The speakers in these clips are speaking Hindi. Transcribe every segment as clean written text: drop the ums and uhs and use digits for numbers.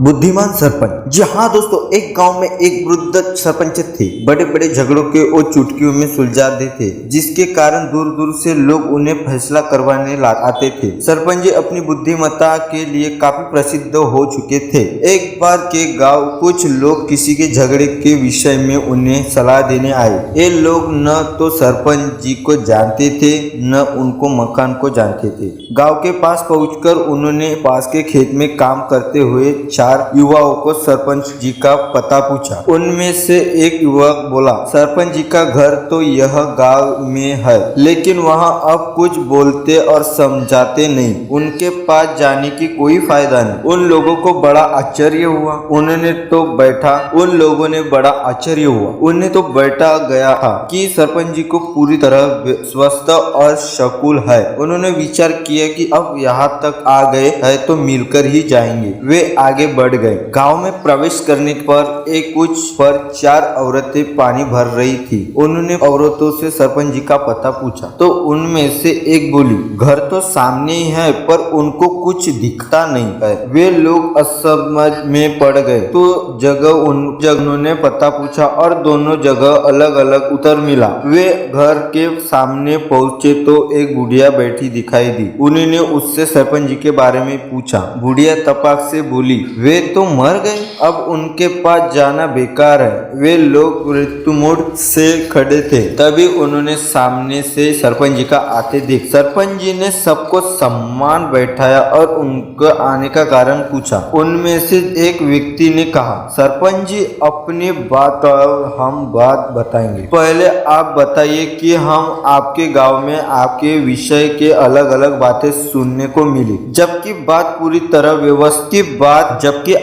बुद्धिमान सरपंच। जी हाँ दोस्तों, एक गांव में एक वृद्ध सरपंच थे। बड़े बड़े झगड़ों के वो चुटकियों में सुलझाते थे, जिसके कारण दूर दूर से लोग उन्हें फैसला करवाने आते थे। सरपंच जी अपनी बुद्धिमत्ता के लिए काफी प्रसिद्ध हो चुके थे। एक बार के गांव कुछ लोग किसी के झगड़े के विषय में उन्हें सलाह देने आए। ये लोग न तो सरपंच जी को जानते थे न उनको मकान को जानते थे। गांव के पास पहुंचकर उन्होंने पास के खेत में काम करते हुए 4 युवाओं को सरपंच जी का पता पूछा। उनमें से एक युवक बोला, सरपंच जी का घर तो यह गांव में है, लेकिन वहां अब कुछ बोलते और समझाते नहीं। उनके पास जाने की कोई फायदा नहीं। उन लोगों को बड़ा आश्चर्य हुआ। उन लोगों ने बड़ा आश्चर्य हुआ। उन्हें तो बैठा गया था कि सरपंच जी को पूरी तरह स्वस्थ और शकूल है। उन्होंने विचार किया कि अब यहाँ तक आ गए हैं तो मिलकर ही जाएंगे। वे आगे बढ़ गए। गांव में प्रवेश करने पर एक कुछ पर 4 औरतें पानी भर रही थी। उन्होंने औरतों से सरपंच जी का पता पूछा तो उनमें से एक बोली, घर तो सामने ही है पर उनको कुछ दिखता नहीं है। वे लोग असमझ में पड़ गए तो उन्होंने पता पूछा और दोनों जगह अलग अलग उत्तर मिला। वे घर के सामने पहुंचे तो एक बुढ़िया बैठी दिखाई दी। उन्होंने उससे सरपंच जी के बारे में पूछा। बुढ़िया तपाक से बोली, वे तो मर गए, अब उनके पास जाना बेकार है। वे लोग मृत्युमुख से खड़े थे। तभी उन्होंने सामने से सरपंच जी का आते देख सरपंच जी ने सबको सम्मान बैठाया और उनके आने का कारण पूछा। उनमें से एक व्यक्ति ने कहा, सरपंच जी अपनी बात हम बात बताएंगे। पहले आप बताइए कि हम आपके गांव में आपके विषय के अलग अलग बातें सुनने को मिली, जबकि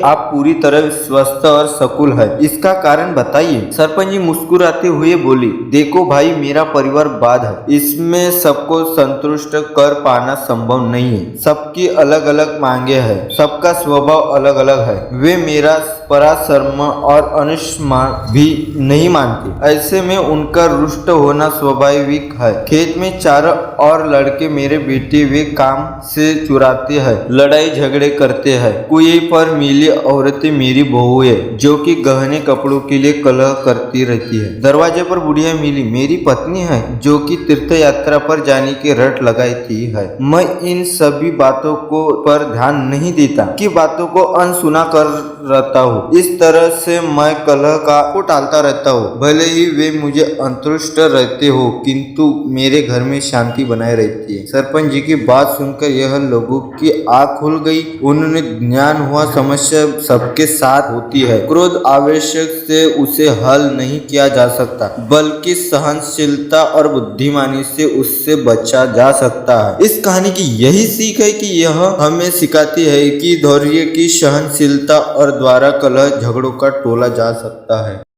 आप पूरी तरह स्वस्थ और सकूल है। इसका कारण बताइए। सरपंच जी मुस्कुराते हुए बोले, देखो भाई, मेरा परिवार बाद है। इसमें सबको संतुष्ट कर पाना संभव नहीं है। सबकी अलग अलग मांगे हैं, सबका स्वभाव अलग अलग है। वे मेरा पराश्रम और अनुष्मान भी नहीं मानते। ऐसे में उनका रुष्ट होना स्वाभाविक है। खेत में 4 और लड़के मेरे बेटे वे काम से चुराते हैं, लड़ाई झगड़े करते हैं। कुएं पर मिली औरतें मेरी बहू है, जो कि गहने कपड़ों के लिए कलह करती रहती है। दरवाजे पर बुढ़िया मिली, मेरी पत्नी है, जो कि तीर्थ यात्रा पर जाने की रट लगाई है। मैं इन सभी बातों को पर ध्यान नहीं देता कि बातों को अनसुना कर रहता हूँ। इस तरह से मैं कलह को टालता रहता हूँ। भले ही वे मुझे अंतुष्ट रहते हो, किंतु मेरे घर में शांति बनाए रहती है। सरपंच जी की बात सुनकर यह लोगों की आँख खुल गई। उन्होंने ज्ञान हुआ समस्या सबके साथ होती है। क्रोध आवेश से उसे हल नहीं किया जा सकता, बल्कि सहनशीलता और बुद्धिमानी से उससे बचा जा सकता है। इस कहानी की यही सीख है कि यह हमें सिखाती है कि धैर्य की सहनशीलता और द्वारा कलह झगड़ों का टोला जा सकता है।